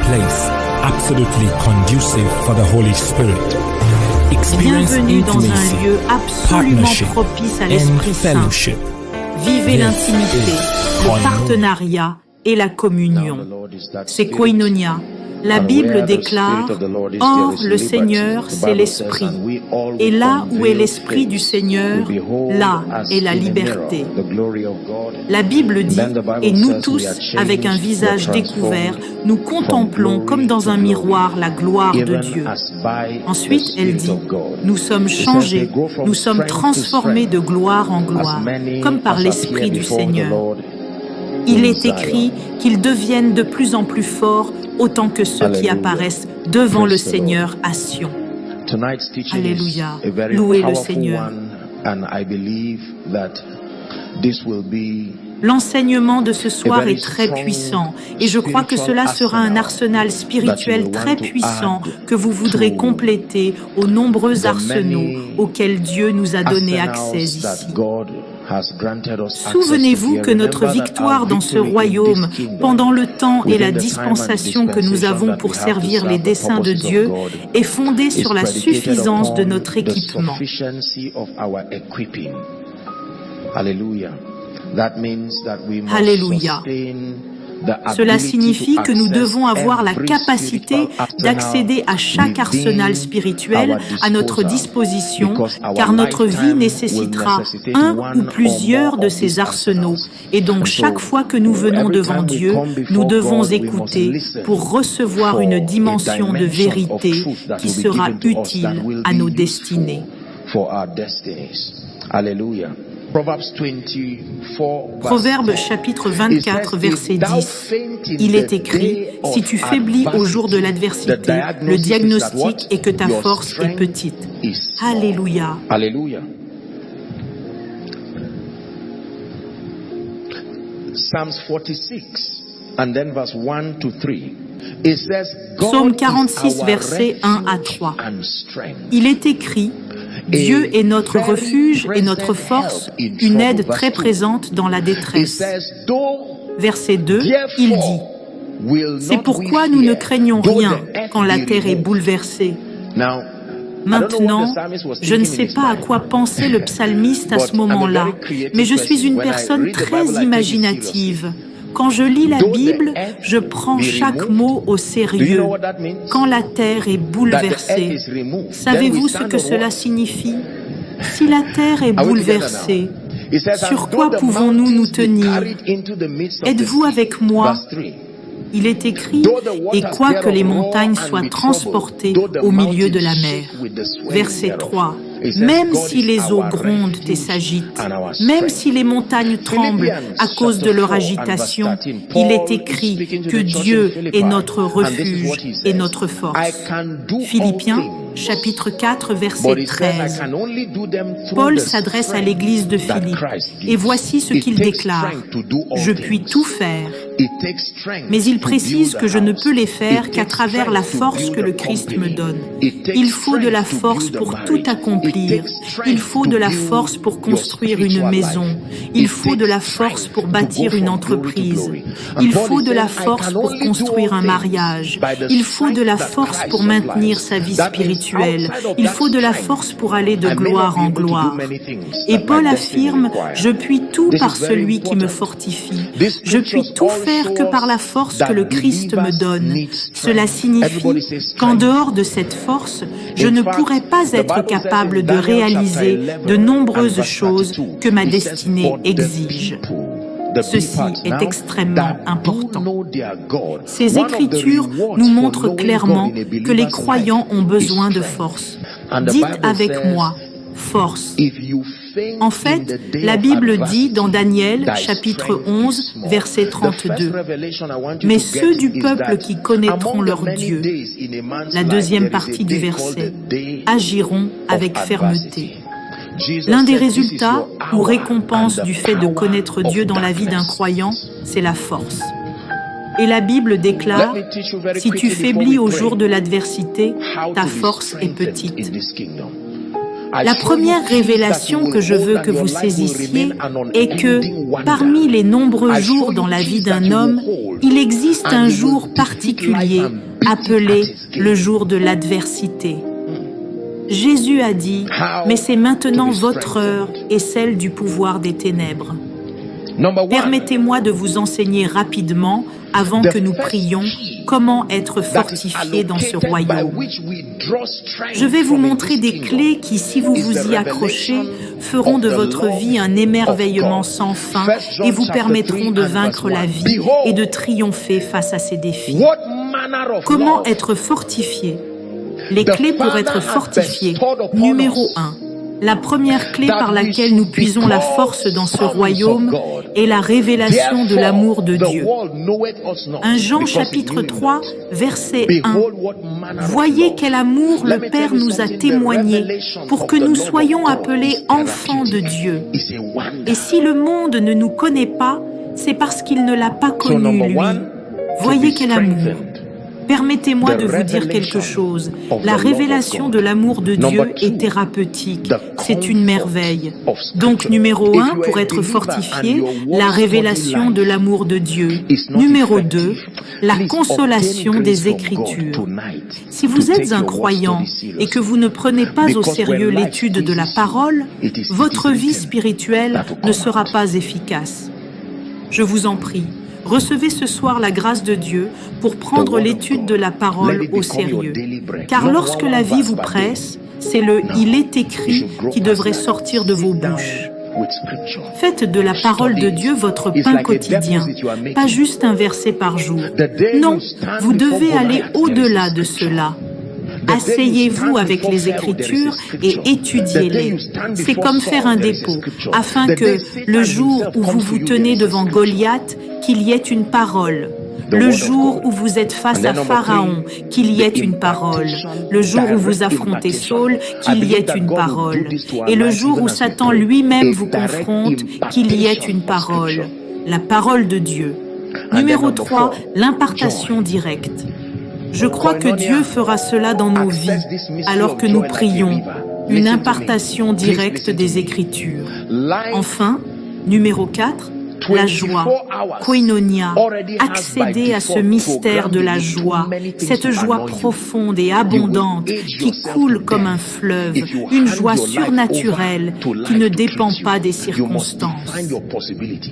place absolutely conducive for the Holy Spirit. Experience Bienvenue dans intimacy, un lieu absolument partnership, propice à and l'Esprit Saint. fellowship. Vivez This l'intimité, is le koinonia. partenariat et la communion. C'est koinonia. La Bible déclare « Or, le Seigneur, c'est l'Esprit. Et là où est l'Esprit du Seigneur, là est la liberté. » La Bible dit « Et nous tous, avec un visage découvert, nous contemplons comme dans un miroir la gloire de Dieu. » Ensuite, elle dit « Nous sommes changés, nous sommes transformés de gloire en gloire, comme par l'Esprit du Seigneur. » Il est écrit qu'ils deviennent de plus en plus forts, autant que ceux qui apparaissent devant le Seigneur à Sion. Alléluia. Louez le Seigneur. L'enseignement de ce soir est très puissant et je crois que cela sera un arsenal spirituel très puissant que vous voudrez compléter aux nombreux arsenaux auxquels Dieu nous a donné accès ici. Souvenez-vous que notre victoire dans ce royaume, pendant le temps et la dispensation que nous avons pour servir les desseins de Dieu, est fondée sur la suffisance de notre équipement. Alléluia. Cela signifie que nous devons avoir la capacité d'accéder à chaque arsenal spirituel à notre disposition, car notre vie nécessitera un ou plusieurs de ces arsenaux. Et donc chaque fois que nous venons devant Dieu, nous devons écouter pour recevoir une dimension de vérité qui sera utile à nos destinées. Alléluia. Proverbe chapitre 24, verset 10. Il est écrit, « Si tu faiblis au jour de l'adversité, le diagnostic est que ta force est petite. » Alléluia. Alléluia. Psalms 46 and then verse 1 to 3. It says, Psaume 46, versets 1 à 3. Il est écrit, Dieu est notre refuge et notre force, une aide très présente dans la détresse. Verset 2, il dit, c'est pourquoi nous ne craignons rien quand la terre est bouleversée. Maintenant, je ne sais pas à quoi pensait le psalmiste à ce moment-là, mais je suis une personne très imaginative. Quand je lis la Bible, je prends chaque mot au sérieux. Quand la terre est bouleversée, savez-vous ce que cela signifie? Si la terre est bouleversée, sur quoi pouvons-nous nous tenir? Êtes-vous avec moi? Il est écrit, et quoique les montagnes soient transportées au milieu de la mer. Verset 3. Même si les eaux grondent et s'agitent, même si les montagnes tremblent à cause de leur agitation, il est écrit que Dieu est notre refuge et notre force. Philippiens, chapitre 4, verset 13. Paul s'adresse à l'église de Philippe, et voici ce qu'il déclare. « Je puis tout faire ». Mais il précise que je ne peux les faire qu'à travers la force que le Christ me donne. Il faut de la force pour tout accomplir. Il faut de la force pour construire une maison. Il faut de la force pour bâtir une entreprise. Il faut de la force pour construire un mariage. Il faut de la force pour maintenir sa vie spirituelle. Il faut de la force pour aller de gloire en gloire. Et Paul affirme, « Je puis tout par celui qui me fortifie. Je puis tout faire que par la force que le Christ me donne. » Cela signifie qu'en dehors de cette force, je ne pourrais pas être capable de réaliser de nombreuses choses que ma destinée exige. Ceci est extrêmement important. Ces Écritures nous montrent clairement que les croyants ont besoin de force. Dites avec moi, force. En fait, la Bible dit dans Daniel, chapitre 11, verset 32, « Mais ceux du peuple qui connaîtront leur Dieu, la deuxième partie du verset, agiront avec fermeté. » L'un des résultats ou récompenses du fait de connaître Dieu dans la vie d'un croyant, c'est la force. Et la Bible déclare, « Si tu faiblis au jour de l'adversité, ta force est petite. » La première révélation que je veux que vous saisissiez est que, parmi les nombreux jours dans la vie d'un homme, il existe un jour particulier appelé le jour de l'adversité. Jésus a dit, mais c'est maintenant votre heure et celle du pouvoir des ténèbres. Permettez-moi de vous enseigner rapidement, avant que nous prions, comment être fortifié dans ce royaume. Je vais vous montrer des clés qui, si vous vous y accrochez, feront de votre vie un émerveillement sans fin et vous permettront de vaincre la vie et de triompher face à ces défis. Comment être fortifié? Les clés pour être fortifié. Numéro 1. La première clé par laquelle nous puisons la force dans ce royaume est la révélation de l'amour de Dieu. 1 Jean chapitre 3, verset 1. Voyez quel amour le Père nous a témoigné pour que nous soyons appelés enfants de Dieu. Et si le monde ne nous connaît pas, c'est parce qu'il ne l'a pas connu, lui. Voyez quel amour. Permettez-moi de vous dire quelque chose. La révélation de l'amour de Dieu est thérapeutique. C'est une merveille. Donc, numéro 1, pour être fortifié, la révélation de l'amour de Dieu. Numéro 2, la consolation des Écritures. Si vous êtes un croyant et que vous ne prenez pas au sérieux l'étude de la parole, votre vie spirituelle ne sera pas efficace. Je vous en prie. Recevez ce soir la grâce de Dieu pour prendre l'étude de la parole au sérieux. Car lorsque la vie vous presse, c'est le « il est écrit » qui devrait sortir de vos bouches. Faites de la parole de Dieu votre pain quotidien, pas juste un verset par jour. Non, vous devez aller au-delà de cela. Asseyez-vous avec les Écritures et étudiez-les. C'est comme faire un dépôt, afin que, le jour où vous vous tenez devant Goliath, qu'il y ait une parole. Le jour où vous êtes face à Pharaon, qu'il y ait une parole. Le jour où vous affrontez Saul, qu'il y ait une parole. Et le jour où Satan lui-même vous confronte, qu'il y ait une parole. La parole de Dieu. Numéro 3, l'impartation directe. Je crois que Dieu fera cela dans nos vies, alors que nous prions, une impartation directe des Écritures. Enfin, numéro 4, la joie, koinonia, accéder à ce mystère de la joie, cette joie profonde et abondante qui coule comme un fleuve, une joie surnaturelle qui ne dépend pas des circonstances.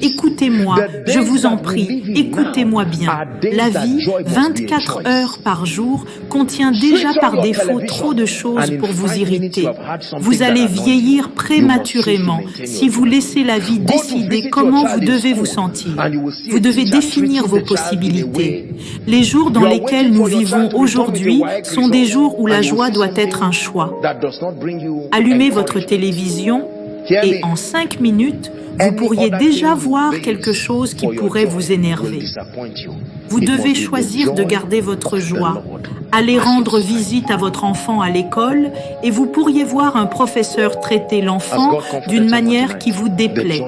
Écoutez-moi, je vous en prie, écoutez-moi bien. La vie, 24 heures par jour, contient déjà par défaut trop de choses pour vous irriter. Vous allez vieillir prématurément si vous laissez la vie décider comment vous devez vous sentir. Vous devez définir vos possibilités. Les jours dans lesquels nous vivons aujourd'hui sont des jours où la joie doit être un choix. Allumez votre télévision et en 5 minutes, vous pourriez déjà voir quelque chose qui pourrait vous énerver. Vous devez choisir de garder votre joie. Allez rendre visite à votre enfant à l'école et vous pourriez voir un professeur traiter l'enfant d'une manière qui vous déplaît.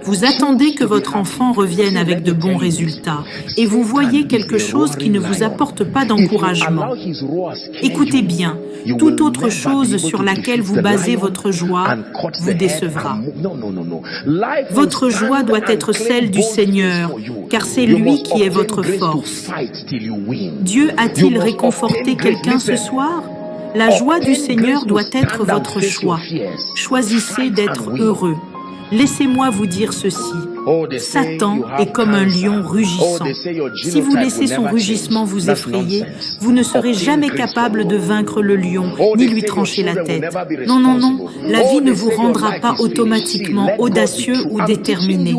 Vous attendez que votre enfant revienne avec de bons résultats et vous voyez quelque chose qui ne vous apporte pas d'encouragement. Écoutez bien, toute autre chose sur laquelle vous basez votre joie vous décevra. Votre joie doit être celle du Seigneur, car c'est lui qui est votre force. Dieu a-t-il réconforté quelqu'un ce soir? La joie du Seigneur doit être votre choix. Choisissez d'être heureux. Laissez-moi vous dire ceci. Satan est comme un lion rugissant. Si vous laissez son rugissement vous effrayer, vous ne serez jamais capable de vaincre le lion, ni lui trancher la tête. Non, non, non, la vie ne vous rendra pas automatiquement audacieux ou déterminé.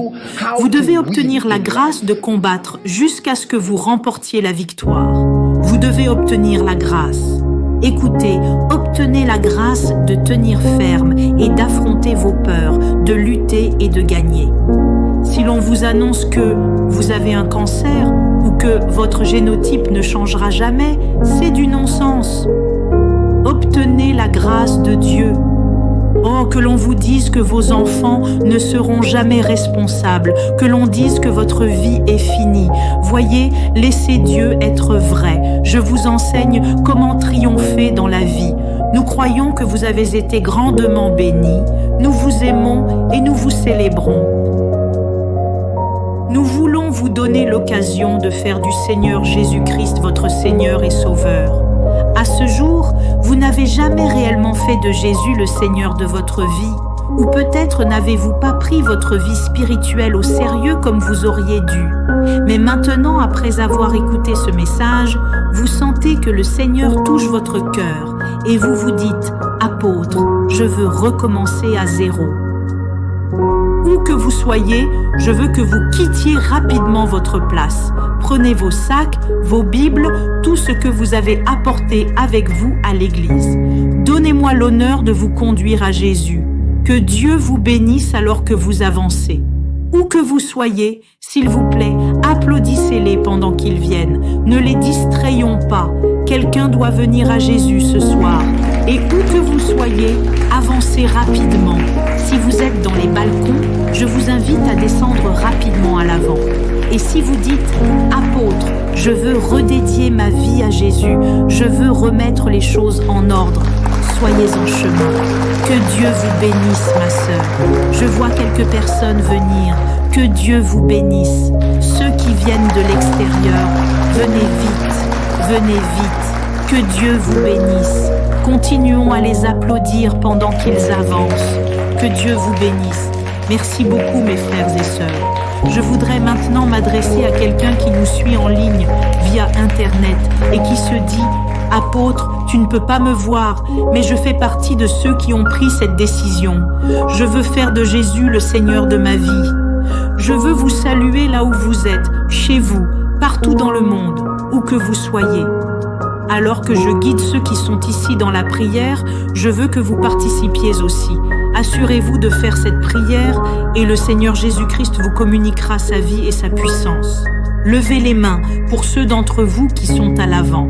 Vous devez obtenir la grâce de combattre jusqu'à ce que vous remportiez la victoire. Vous devez obtenir la grâce. Écoutez, obtenez la grâce de tenir ferme et d'affronter vos peurs, de lutter et de gagner. Si l'on vous annonce que vous avez un cancer ou que votre génotype ne changera jamais, c'est du non-sens. Obtenez la grâce de Dieu. Oh, que l'on vous dise que vos enfants ne seront jamais responsables, que l'on dise que votre vie est finie. Voyez, laissez Dieu être vrai. Je vous enseigne comment triompher dans la vie. Nous croyons que vous avez été grandement bénis. Nous vous aimons et nous vous célébrons. Nous voulons vous donner l'occasion de faire du Seigneur Jésus-Christ votre Seigneur et Sauveur. À ce jour, vous n'avez jamais réellement fait de Jésus le Seigneur de votre vie. Ou peut-être n'avez-vous pas pris votre vie spirituelle au sérieux comme vous auriez dû. Mais maintenant, après avoir écouté ce message, vous sentez que le Seigneur touche votre cœur et vous vous dites « Apôtre, je veux recommencer à zéro ». Où que vous soyez, je veux que vous quittiez rapidement votre place. Prenez vos sacs, vos Bibles, tout ce que vous avez apporté avec vous à l'église. Donnez-moi l'honneur de vous conduire à Jésus. Que Dieu vous bénisse alors que vous avancez. Où que vous soyez, s'il vous plaît, applaudissez-les pendant qu'ils viennent. Ne les distrayons pas. Quelqu'un doit venir à Jésus ce soir. Et où que vous soyez, avancez rapidement. Si vous êtes dans les balcons, je vous invite à descendre rapidement à l'avant. Et si vous dites « Apôtre, je veux redédier ma vie à Jésus, je veux remettre les choses en ordre », soyez en chemin. Que Dieu vous bénisse, ma sœur. Je vois quelques personnes venir. Que Dieu vous bénisse. Ceux qui viennent de l'extérieur, venez vite, venez vite. Que Dieu vous bénisse. Continuons à les applaudir pendant qu'ils avancent. Que Dieu vous bénisse. Merci beaucoup, mes frères et sœurs. Je voudrais maintenant m'adresser à quelqu'un qui nous suit en ligne via Internet et qui se dit « Apôtre, tu ne peux pas me voir, mais je fais partie de ceux qui ont pris cette décision. Je veux faire de Jésus le Seigneur de ma vie. Je veux vous saluer là où vous êtes, chez vous, partout dans le monde, où que vous soyez. Alors que je guide ceux qui sont ici dans la prière, je veux que vous participiez aussi. Assurez-vous de faire cette prière et le Seigneur Jésus-Christ vous communiquera sa vie et sa puissance. Levez les mains pour ceux d'entre vous qui sont à l'avant.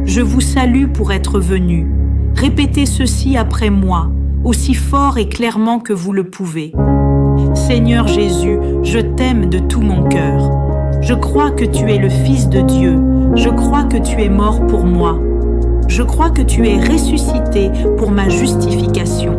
Je vous salue pour être venus. Répétez ceci après moi, aussi fort et clairement que vous le pouvez. Seigneur Jésus, je t'aime de tout mon cœur. Je crois que tu es le Fils de Dieu. Je crois que tu es mort pour moi. Je crois que tu es ressuscité pour ma justification.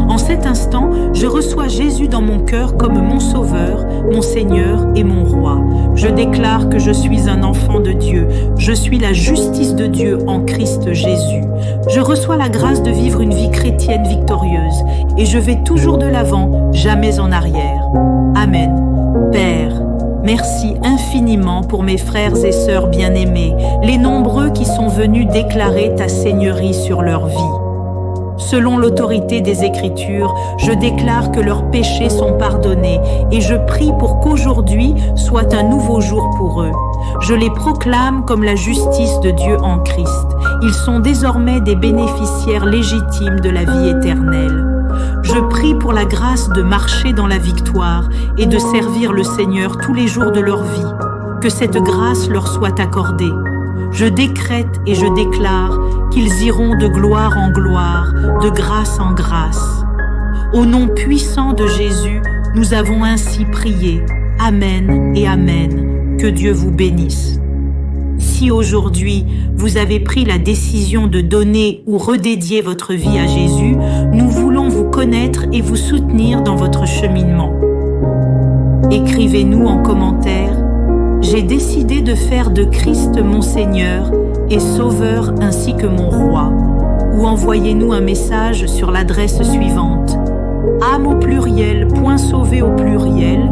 En cet instant, je reçois Jésus dans mon cœur comme mon Sauveur, mon Seigneur et mon Roi. Je déclare que je suis un enfant de Dieu. Je suis la justice de Dieu en Christ Jésus. Je reçois la grâce de vivre une vie chrétienne victorieuse et je vais toujours de l'avant, jamais en arrière. Amen. Père, merci infiniment pour mes frères et sœurs bien-aimés, les nombreux qui sont venus déclarer ta seigneurie sur leur vie. Selon l'autorité des Écritures, je déclare que leurs péchés sont pardonnés et je prie pour qu'aujourd'hui soit un nouveau jour pour eux. Je les proclame comme la justice de Dieu en Christ. Ils sont désormais des bénéficiaires légitimes de la vie éternelle. Je prie pour la grâce de marcher dans la victoire et de servir le Seigneur tous les jours de leur vie. Que cette grâce leur soit accordée. Je décrète et je déclare qu'ils iront de gloire en gloire, de grâce en grâce. Au nom puissant de Jésus, nous avons ainsi prié. Amen et Amen. Que Dieu vous bénisse. Si aujourd'hui, vous avez pris la décision de donner ou redédier votre vie à Jésus, nous voulons vous connaître et vous soutenir dans votre cheminement. Écrivez-nous en commentaire « J'ai décidé de faire de Christ mon Seigneur et Sauveur ainsi que mon Roi » ou envoyez-nous un message sur l'adresse suivante âme au pluriel, .sauvé au pluriel,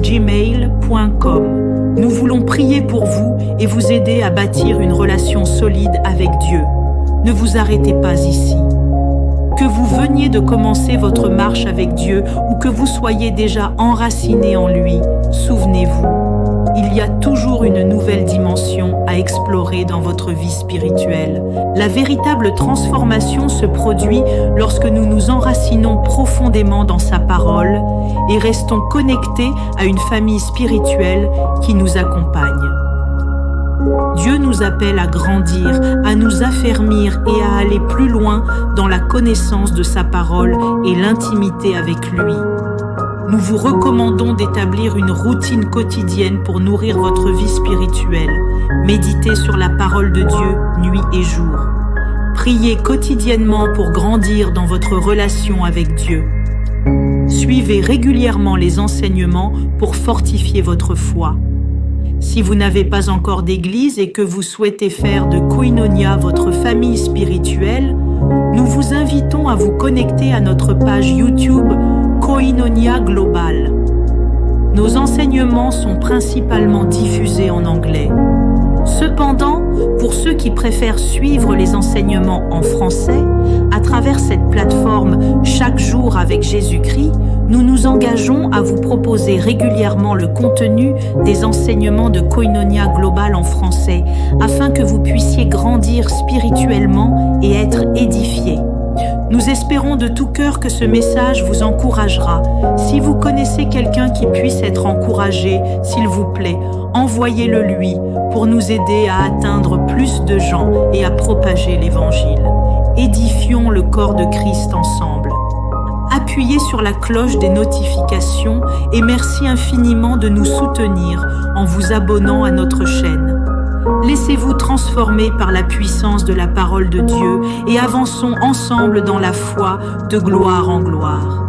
@gmail.com. Nous voulons prier pour vous et vous aider à bâtir une relation solide avec Dieu. Ne vous arrêtez pas ici. Que vous veniez de commencer votre marche avec Dieu ou que vous soyez déjà enraciné en lui, souvenez-vous, il y a toujours une nouvelle dimension à explorer dans votre vie spirituelle. La véritable transformation se produit lorsque nous nous enracinons profondément dans sa parole et restons connectés à une famille spirituelle qui nous accompagne. Dieu nous appelle à grandir, à nous affermir et à aller plus loin dans la connaissance de sa parole et l'intimité avec lui. Nous vous recommandons d'établir une routine quotidienne pour nourrir votre vie spirituelle. Méditez sur la parole de Dieu nuit et jour. Priez quotidiennement pour grandir dans votre relation avec Dieu. Suivez régulièrement les enseignements pour fortifier votre foi. Si vous n'avez pas encore d'église et que vous souhaitez faire de Koinonia votre famille spirituelle, nous vous invitons à vous connecter à notre page YouTube Koinonia Global. Nos enseignements sont principalement diffusés en anglais. Cependant, pour ceux qui préfèrent suivre les enseignements en français, à travers cette plateforme Chaque jour avec Jésus-Christ, nous nous engageons à vous proposer régulièrement le contenu des enseignements de Koinonia Global en français, afin que vous puissiez grandir spirituellement et être édifiés. Nous espérons de tout cœur que ce message vous encouragera. Si vous connaissez quelqu'un qui puisse être encouragé, s'il vous plaît, envoyez-le lui pour nous aider à atteindre plus de gens et à propager l'Évangile. Édifions le corps de Christ ensemble. Appuyez sur la cloche des notifications et merci infiniment de nous soutenir en vous abonnant à notre chaîne. Laissez-vous transformer par la puissance de la parole de Dieu et avançons ensemble dans la foi de gloire en gloire.